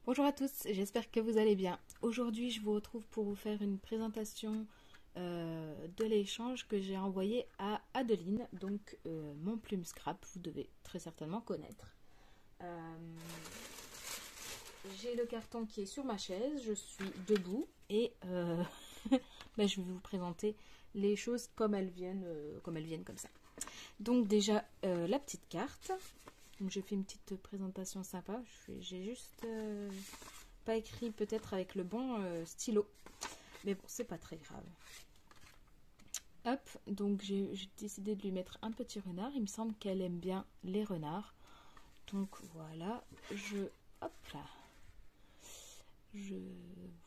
Bonjour à tous, j'espère que vous allez bien. Aujourd'hui, je vous retrouve pour vous faire une présentation de l'échange que j'ai envoyé à Adeline, donc mon plume scrap, vous devez très certainement connaître. J'ai le carton qui est sur ma chaise, je suis debout et je vais vous présenter les choses comme elles viennent comme ça. Donc déjà, la petite carte. Donc j'ai fait une petite présentation sympa. J'ai juste pas écrit peut-être avec le bon stylo. Mais bon, c'est pas très grave. Hop, donc j'ai décidé de lui mettre un petit renard. Il me semble qu'elle aime bien les renards. Donc voilà, hop là. Je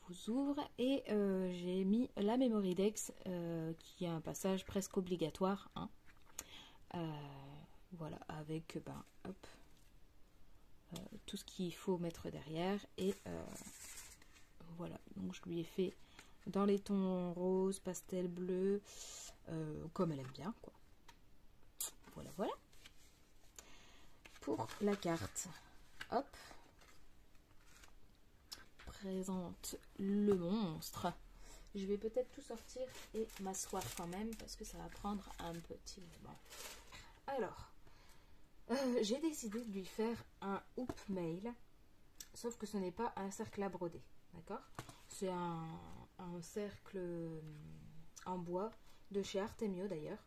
vous ouvre et j'ai mis la Memorydex qui est un passage presque obligatoire. Hein. Voilà, avec tout ce qu'il faut mettre derrière. Et voilà, donc je lui ai fait dans les tons rose, pastel, bleu, comme elle aime bien, quoi. Voilà, voilà. Pour la carte, hop, présente le monstre. Je vais peut-être tout sortir et m'asseoir quand même parce que ça va prendre un petit moment. Alors, j'ai décidé de lui faire un hoop mail, sauf que ce n'est pas un cercle à broder, d'accord? C'est un cercle en bois de chez Artemio d'ailleurs,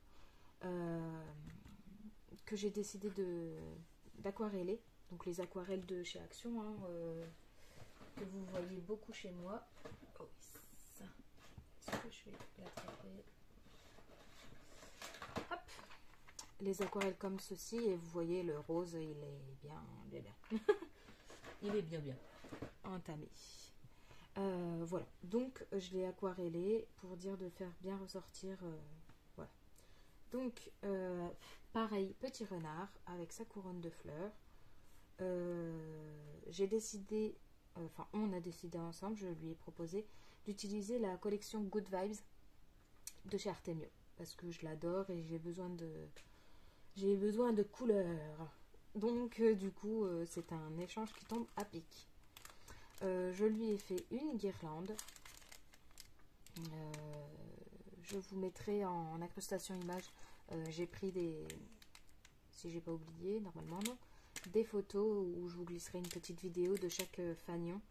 que j'ai décidé d'aquareller, donc les aquarelles de chez Action, hein, que vous voyez beaucoup chez moi. Oh, ça, est-ce que je vais l'attraper? Hop! Les aquarelles comme ceci, et vous voyez le rose, il est bien. Il est bien entamé. Voilà, donc je l'ai aquarellé pour dire de faire bien ressortir. Voilà. Donc pareil, petit renard avec sa couronne de fleurs. J'ai décidé, on a décidé ensemble, je lui ai proposé d'utiliser la collection Good Vibes de chez Artemio parce que je l'adore et j'ai besoin de couleurs. Donc du coup c'est un échange qui tombe à pic. Je lui ai fait une guirlande. Je vous mettrai en incrustation image. J'ai pris si j'ai pas oublié, normalement non, des photos où je vous glisserai une petite vidéo de chaque fanion.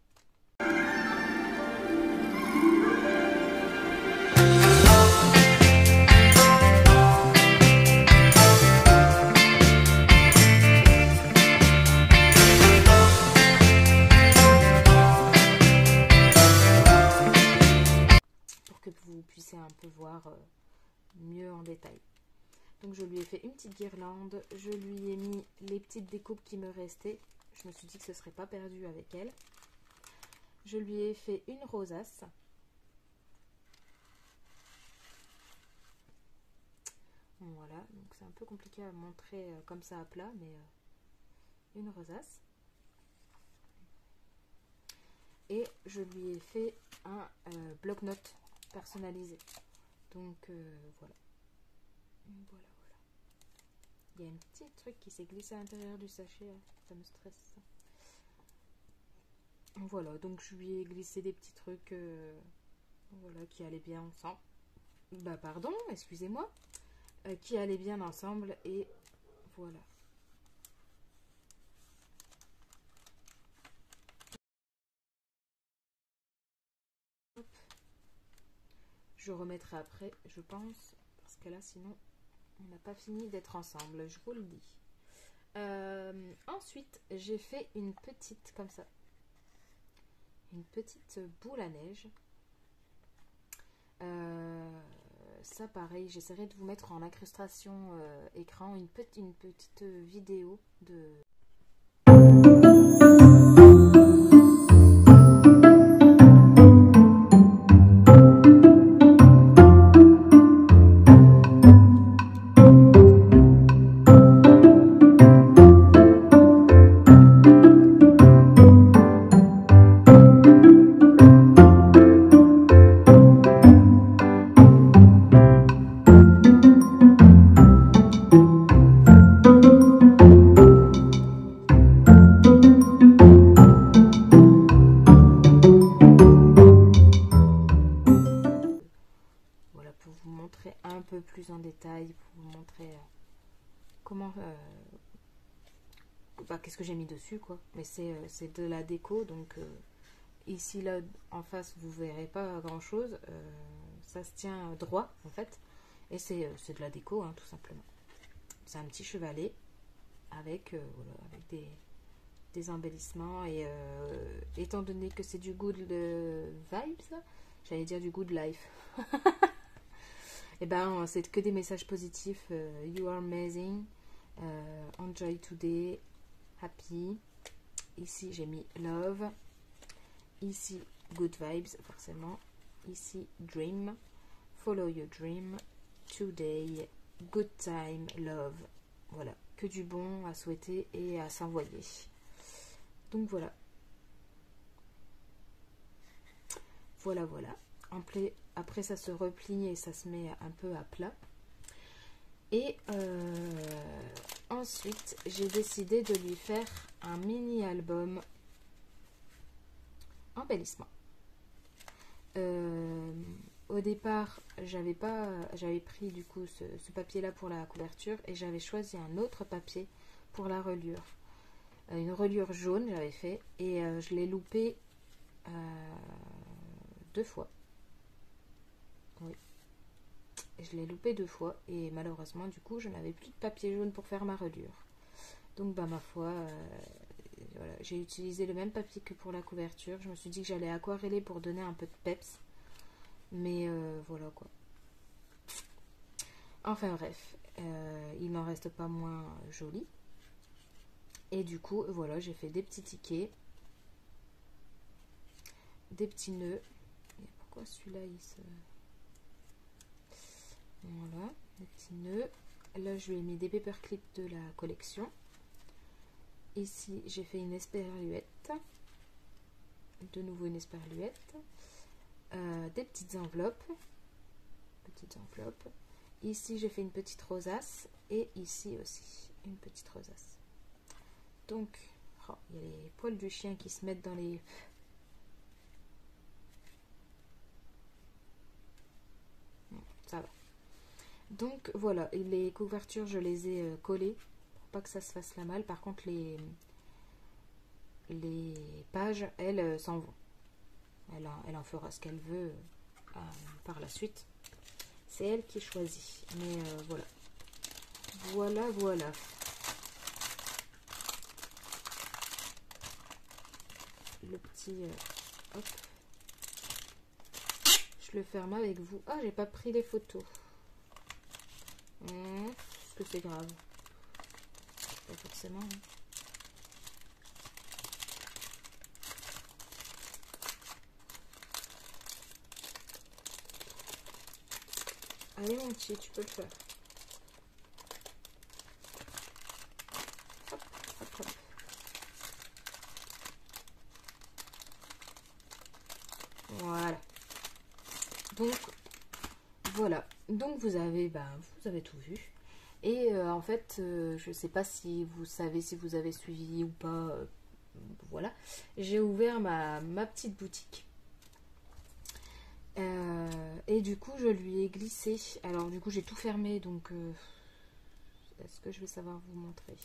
Vous puissiez un peu voir mieux en détail. Donc je lui ai fait une petite guirlande, je lui ai mis les petites découpes qui me restaient, je me suis dit que ce serait pas perdu avec elle. Je lui ai fait une rosace. Voilà, donc c'est un peu compliqué à montrer comme ça à plat, mais une rosace. Et je lui ai fait un bloc-notes personnalisé. Donc voilà. Voilà. Il y a un petit truc qui s'est glissé à l'intérieur du sachet, ça me stresse. Voilà, donc je lui ai glissé des petits trucs voilà, qui allaient bien ensemble. Pardon, excusez-moi. Qui allaient bien ensemble et voilà. Je remettrai après, je pense, parce que là, sinon, on n'a pas fini d'être ensemble, je vous le dis. Ensuite, j'ai fait une petite, comme ça, une petite boule à neige. Ça, pareil, j'essaierai de vous mettre en incrustation écran une petite vidéo de... qu'est-ce que j'ai mis dessus, quoi. Mais c'est de la déco, donc ici, là, en face, vous verrez pas grand-chose. Ça se tient droit, en fait. Et c'est de la déco, hein, tout simplement. C'est un petit chevalet avec, voilà, avec des embellissements. Et étant donné que c'est du good vibes, j'allais dire du good life. Et ben, c'est que des messages positifs. You are amazing. Enjoy today. Happy. Ici, j'ai mis love. Ici, good vibes, forcément. Ici, dream. Follow your dream. Today, good time, love. Voilà, que du bon à souhaiter et à s'envoyer. Donc voilà. Voilà, voilà. Après, ça se replie et ça se met un peu à plat. Et ensuite, j'ai décidé de lui faire un mini-album embellissement. Au départ, j'avais pris du coup ce papier-là pour la couverture et j'avais choisi un autre papier pour la reliure. Une reliure jaune, j'avais fait et je l'ai loupé 2 fois. Oui. Je l'ai loupé 2 fois et malheureusement du coup je n'avais plus de papier jaune pour faire ma reliure. Donc bah ma foi, voilà, j'ai utilisé le même papier que pour la couverture. Je me suis dit que j'allais aquareller pour donner un peu de peps. Mais voilà quoi. Enfin bref, il n'en reste pas moins joli. Et du coup voilà, j'ai fait des petits tickets. Des petits nœuds. Et pourquoi celui-là il se... Voilà, des petits nœuds. Là, je lui ai mis des paperclips de la collection. Ici, j'ai fait une esperluette. De nouveau une esperluette. Des petites enveloppes. Ici, j'ai fait une petite rosace. Et ici aussi, une petite rosace. Donc, oh, il y a les poils du chien qui se mettent dans les... Ça va. Donc voilà, les couvertures je les ai collées pour pas que ça se fasse la malle. Par contre les pages, elles s'en vont. Elle en fera ce qu'elle veut par la suite. C'est elle qui choisit. Mais voilà. Voilà. Le petit... hop. Je le ferme avec vous. Ah, j'ai pas pris les photos. Est-ce que c'est grave? Pas forcément. Hein. Allez mon petit, tu peux le faire. Hop. Voilà. Donc voilà. Donc vous avez tout vu. Et en fait, je ne sais pas si vous savez, si vous avez suivi ou pas. Voilà. J'ai ouvert ma petite boutique. Et du coup, je lui ai glissé. Alors du coup, j'ai tout fermé. Donc, est-ce que je vais savoir vous montrer?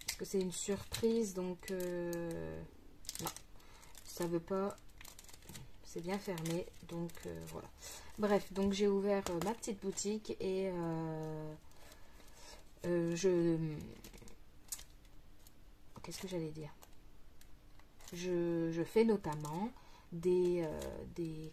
Parce que c'est une surprise. Donc, non. Ça veut pas... C'est bien fermé, donc voilà. Bref, donc j'ai ouvert ma petite boutique et qu'est-ce que j'allais dire? Je fais notamment des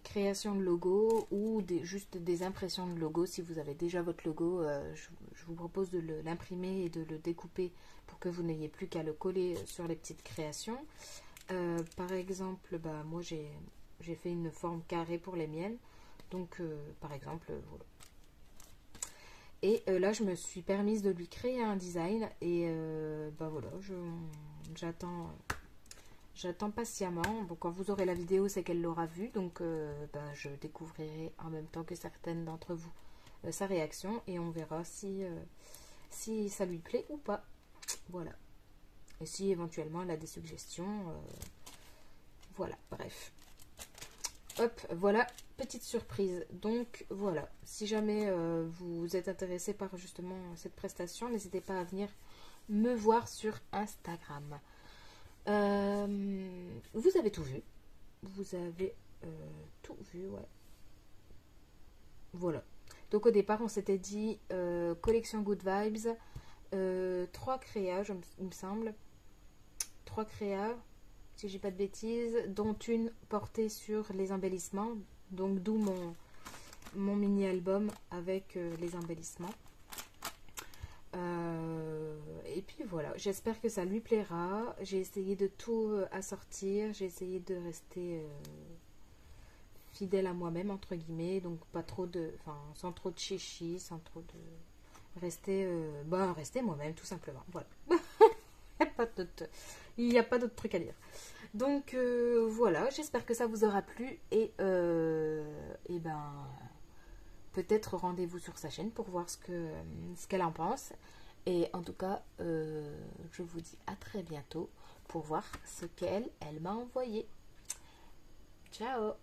créations de logos ou juste des impressions de logos. Si vous avez déjà votre logo, je vous propose de l'imprimer et de le découper pour que vous n'ayez plus qu'à le coller sur les petites créations. Par exemple, bah, moi j'ai fait une forme carrée pour les miennes. Donc, par exemple, voilà. Et là, je me suis permise de lui créer un design. Et bah voilà, j'attends patiemment. Bon, quand vous aurez la vidéo, c'est qu'elle l'aura vue. Donc, bah, je découvrirai en même temps que certaines d'entre vous sa réaction. Et on verra si ça lui plaît ou pas. Voilà. Et si éventuellement elle a des suggestions. Voilà, bref. Hop, voilà petite surprise. Donc voilà, si jamais vous êtes intéressé par justement cette prestation, n'hésitez pas à venir me voir sur Instagram. Vous avez tout vu. Vous avez tout vu, ouais. Voilà. Donc au départ, on s'était dit collection Good Vibes, 3 créas, il me semble. 3 créas, si j'ai pas de bêtises, dont une portée sur les embellissements. Donc d'où mon mini-album avec les embellissements. Et puis voilà, j'espère que ça lui plaira. J'ai essayé de tout assortir, j'ai essayé de rester fidèle à moi-même entre guillemets, donc pas trop de, enfin sans trop de chichi, sans trop de rester moi-même tout simplement. Voilà, il n'y a pas d'autre truc à dire. Donc voilà, j'espère que ça vous aura plu et ben peut-être rendez-vous sur sa chaîne pour voir ce qu'elle en pense. Et en tout cas, je vous dis à très bientôt pour voir ce qu'elle m'a envoyé. Ciao!